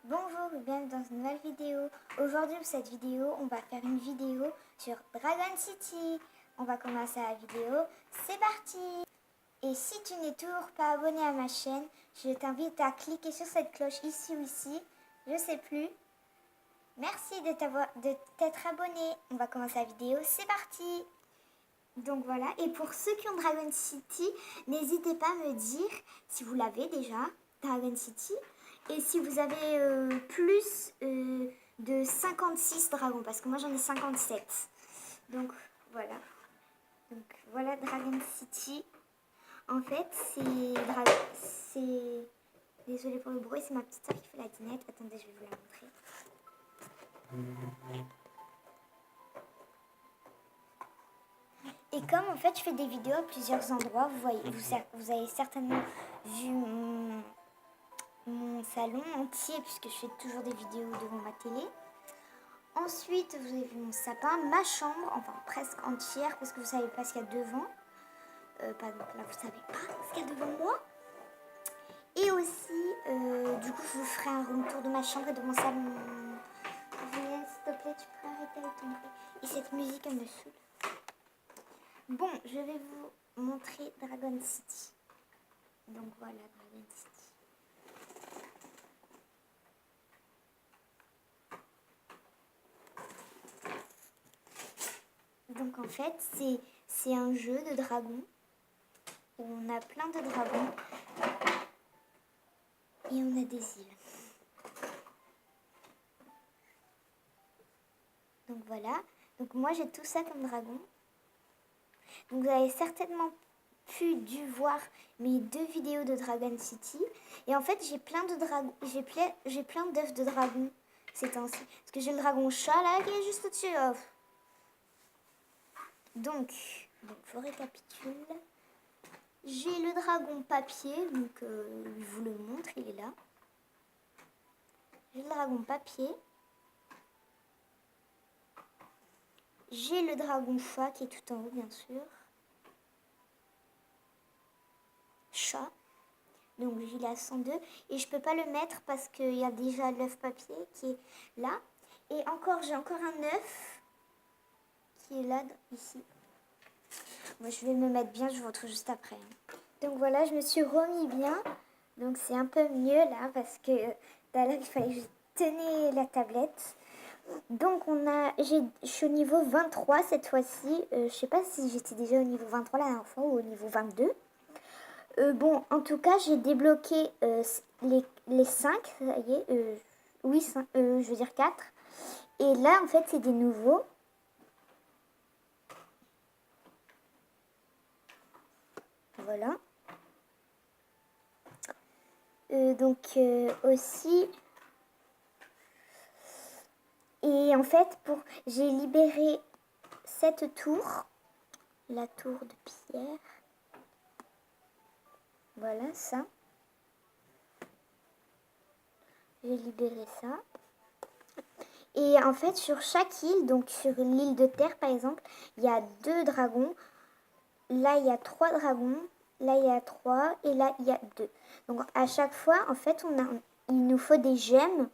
Bonjour et bienvenue dans une nouvelle vidéo. Aujourd'hui pour cette vidéo, on va faire une vidéo sur Dragon City. On va commencer la vidéo, c'est parti. Et si tu n'es toujours pas abonné à ma chaîne, je t'invite à cliquer sur cette cloche ici ou ici, je sais plus. Merci de t'être abonné. On va commencer la vidéo, c'est parti. Donc voilà, et pour ceux qui ont Dragon City, n'hésitez pas à me dire si vous l'avez déjà, Dragon City. Et si vous avez plus de 56 dragons, parce que moi j'en ai 57. Donc voilà. Donc voilà Dragon City. En fait, c'est... Désolée pour le bruit, c'est ma petite soeur qui fait la dinette. Attendez, je vais vous la montrer. Et comme en fait je fais des vidéos à plusieurs endroits, vous avez certainement vu mon salon entier puisque je fais toujours des vidéos devant ma télé. Ensuite, vous avez vu mon sapin, ma chambre, enfin presque entière parce que vous savez pas ce qu'il y a devant. Pardon, là vous savez pas ce qu'il y a devant moi. Et aussi, du coup, je vous ferai un room tour de ma chambre et de mon salon. Julien, s'il te plaît, tu peux arrêter avec ton bruit. Et cette musique, elle me saoule. Bon, je vais vous montrer Dragon City. Donc voilà, Dragon City. Donc en fait, c'est un jeu de dragons où on a plein de dragons et on a des îles. Donc voilà. Donc moi j'ai tout ça comme dragon. Donc vous avez certainement dû voir mes 2 vidéos de Dragon City. Et en fait j'ai plein de dragons, j'ai plein d'œufs de dragon ces temps-ci. Parce que j'ai le dragon chat là qui est juste au-dessus. Oh. Donc je récapitule. J'ai le dragon papier, donc je vous le montre, il est là. J'ai le dragon papier. J'ai le dragon chat qui est tout en haut, bien sûr. Chat. Donc il a 102. Et je peux pas le mettre parce qu'il y a déjà l'œuf papier qui est là. Et j'ai encore un œuf qui est là, ici. Moi je vais me mettre bien, je vous retrouve juste après. Donc voilà, je me suis remis bien. Donc c'est un peu mieux là parce que tout à l'heure il fallait que je tenais la tablette. Donc je suis au niveau 23 cette fois-ci. Je sais pas si j'étais déjà au niveau 23 la dernière fois ou au niveau 22. Bon, en tout cas, j'ai débloqué les 5, ça y est. Oui, 5, je veux dire 4. Et là, en fait, c'est des nouveaux. Voilà. Donc, aussi... Et en fait, j'ai libéré cette tour. La tour de pierre. Voilà, ça. J'ai libéré ça. Et en fait, sur chaque île, donc sur l'île de terre par exemple, il y a 2 dragons. Là, il y a 3 dragons. Là, il y a 3. Et là, il y a 2. Donc, à chaque fois, en fait, il nous faut des gemmes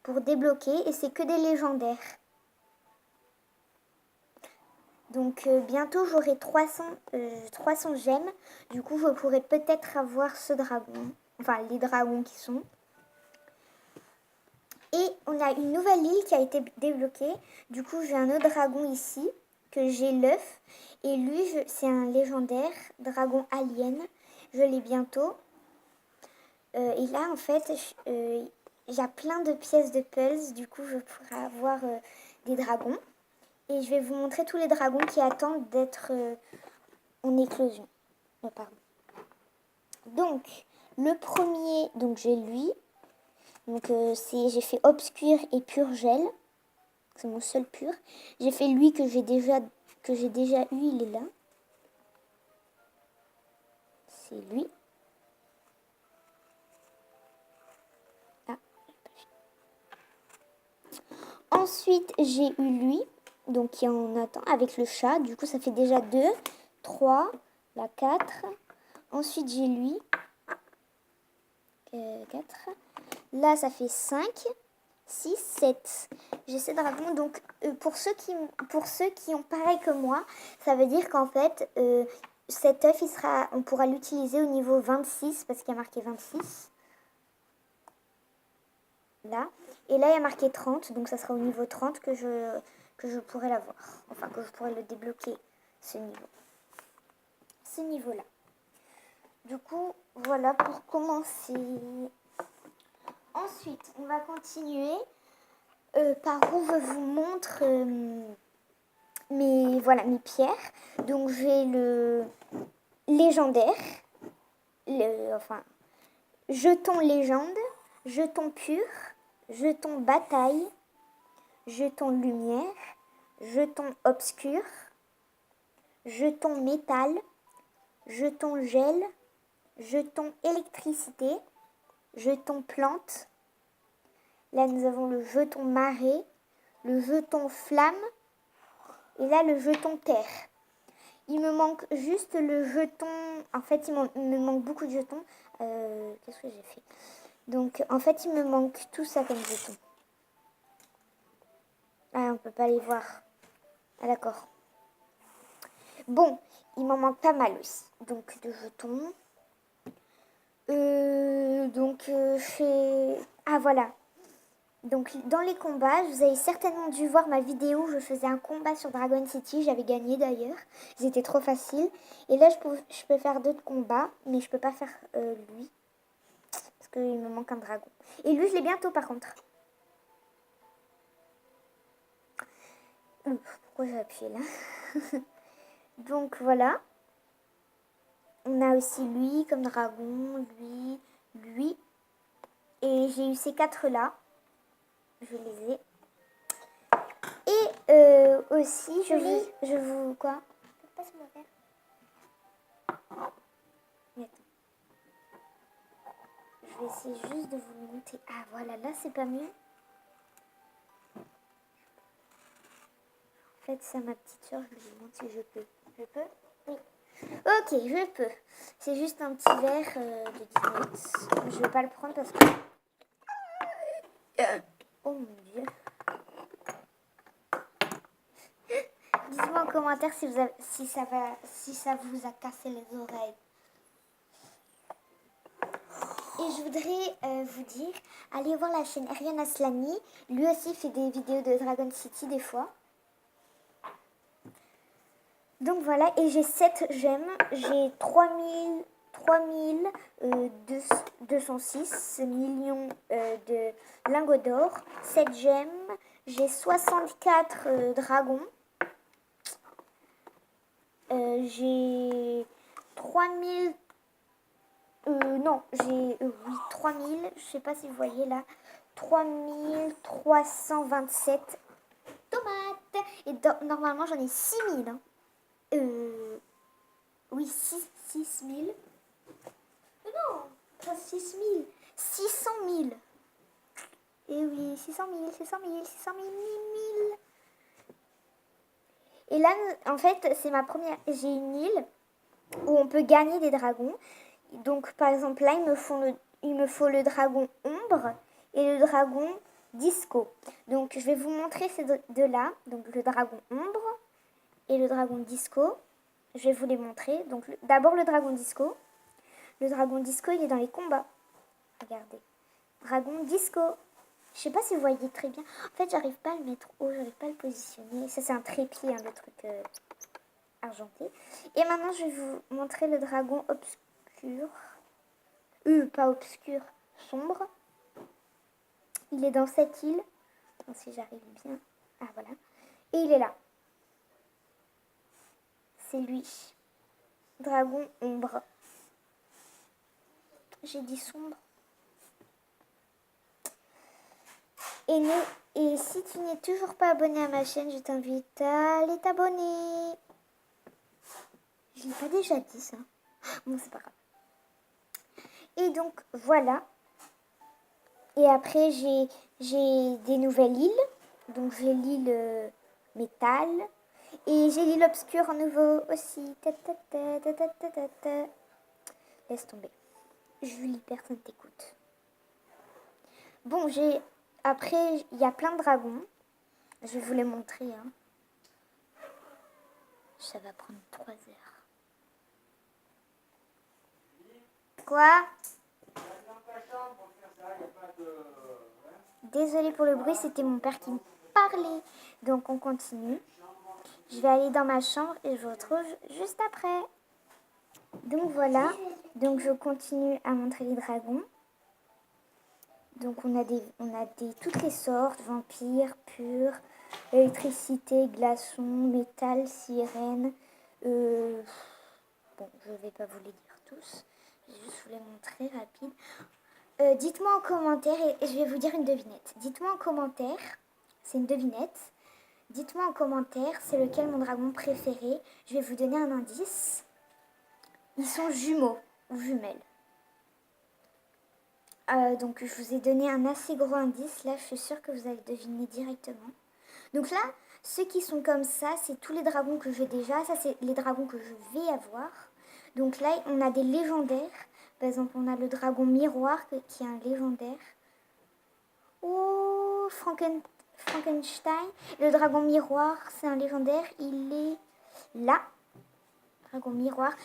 pour débloquer. Et c'est que des légendaires. Donc, bientôt, j'aurai 300 gemmes. Du coup, je pourrai peut-être avoir ce dragon. Enfin, les dragons qui sont. Et on a une nouvelle île qui a été débloquée. Du coup, j'ai un autre dragon ici, que j'ai l'œuf. Et lui, c'est un légendaire, dragon alien. Je l'ai bientôt. Et là, en fait, il y a plein de pièces de puzzles. Du coup, je pourrai avoir des dragons. Et je vais vous montrer tous les dragons qui attendent d'être en éclosion. Oh, pardon. Donc, le premier, donc j'ai lui. Donc j'ai fait obscur et pur gel. C'est mon seul pur. J'ai fait lui que j'ai déjà eu, il est là. C'est lui. Ah. Ensuite, j'ai eu lui, donc qui en attend avec le chat. Du coup, ça fait déjà 2, 3, la 4. Ensuite, j'ai lui. 4. Là, ça fait 5, 6, 7. J'ai 7 dragons. Donc, pour ceux qui ont pareil que moi, ça veut dire qu'en fait, cet œuf, on pourra l'utiliser au niveau 26 parce qu'il y a marqué 26. Là. Et là, il y a marqué 30. Donc, ça sera au niveau 30 que je pourrai l'avoir. Enfin, que je pourrai le débloquer, ce niveau. Ce niveau-là. Du coup, voilà pour commencer. Ensuite, on va continuer par où je vous montre mes pierres. Donc, j'ai le légendaire, jeton légende, jeton pur, jeton bataille, jeton lumière, jeton obscur, jeton métal, jeton gel, jeton électricité, jeton plante. Là, nous avons le jeton marée, le jeton flamme et là, le jeton terre. Il me manque juste le jeton... En fait, il me manque beaucoup de jetons. Qu'est-ce que j'ai fait? Donc, en fait, il me manque tout ça comme jetons. Ah, on peut pas les voir. Ah, d'accord. Bon, il m'en manque pas mal aussi. Donc, de jetons. Ah, voilà. Donc, dans les combats, vous avez certainement dû voir ma vidéo où je faisais un combat sur Dragon City. J'avais gagné d'ailleurs. Ils étaient trop faciles. Et là, je peux faire d'autres combats, mais je peux pas faire lui. Parce qu'il me manque un dragon. Et lui, je l'ai bientôt par contre. Pourquoi j'ai appuyé là? Donc, voilà. On a aussi lui comme dragon, lui. Et j'ai eu ces 4 là. Je les ai. Et aussi, je vous... Quoi? Passe mon verre. Je vais essayer juste de vous monter. Ah voilà, là c'est pas mieux. En fait, c'est ma petite soeur, je lui demande si je peux. Je peux? Oui. Ok, je peux. C'est juste un petit verre de 10 minutes. Je vais pas le prendre parce que... Oh mon Dieu. Dites-moi en commentaire si ça vous a cassé les oreilles. Et je voudrais vous dire, allez voir la chaîne Ariane Aslani. Lui aussi fait des vidéos de Dragon City des fois. Donc voilà, et j'ai 7 gemmes. J'ai 206 millions de lingots d'or. 7 gemmes. J'ai 64 dragons. J'ai 3000... non, j'ai 3000, je sais pas si vous voyez là, 3327 tomates. Et normalement, j'en ai 6000. Hein. Oui, 6000. Non, pas 6000. 600 000. Et oui, 600 000, 600 000, 600 000, 1000. Et là, en fait, c'est ma première... J'ai une île où on peut gagner des dragons. Donc, par exemple, là, il me faut le dragon ombre et le dragon disco. Donc, je vais vous montrer ces deux-là. Donc, le dragon ombre et le dragon disco. Je vais vous les montrer. Donc, d'abord, le dragon disco. Le dragon disco, il est dans les combats. Regardez. Dragon disco. Je sais pas si vous voyez très bien. En fait, j'arrive pas à le mettre haut. J'arrive pas à le positionner. Ça, c'est un trépied, hein, le truc argenté. Et maintenant, je vais vous montrer le dragon obscur. Pas obscur, sombre. Il est dans cette île. Attends, si j'arrive bien. Ah, voilà. Et il est là. C'est lui. Dragon ombre. J'ai dit sombre. Et si tu n'es toujours pas abonné à ma chaîne, je t'invite à aller t'abonner. Je l'ai pas déjà dit ça. Bon, c'est pas grave. Et donc, voilà. Et après, j'ai des nouvelles îles. Donc, j'ai l'île métal. Et j'ai l'île obscure en nouveau aussi. Laisse tomber. Julie, personne t'écoute. Bon, après, il y a plein de dragons. Je vais vous les montrer. Hein. Ça va prendre 3 heures. Quoi? Désolée pour le bruit, c'était mon père qui me parlait. Donc on continue. Je vais aller dans ma chambre et je vous retrouve juste après. Donc voilà, donc je continue à montrer les dragons. Donc on a toutes les sortes, vampires, purs, électricité, glaçons, métal, sirène. Bon, je ne vais pas vous les dire tous, je vais juste vous les montrer rapide. Dites-moi en commentaire, et je vais vous dire une devinette. Dites-moi en commentaire, c'est une devinette. Dites-moi en commentaire, c'est lequel mon dragon préféré. Je vais vous donner un indice. Ils sont jumeaux ou jumelles. Donc je vous ai donné un assez gros indice. Là, je suis sûre que vous allez deviner directement. Donc là, ceux qui sont comme ça, c'est tous les dragons que j'ai déjà. Ça, c'est les dragons que je vais avoir. Donc là, on a des légendaires. Par exemple, on a le dragon miroir qui est un légendaire. Oh, Frankenstein. Le dragon miroir, c'est un légendaire. Il est là. Dragon miroir.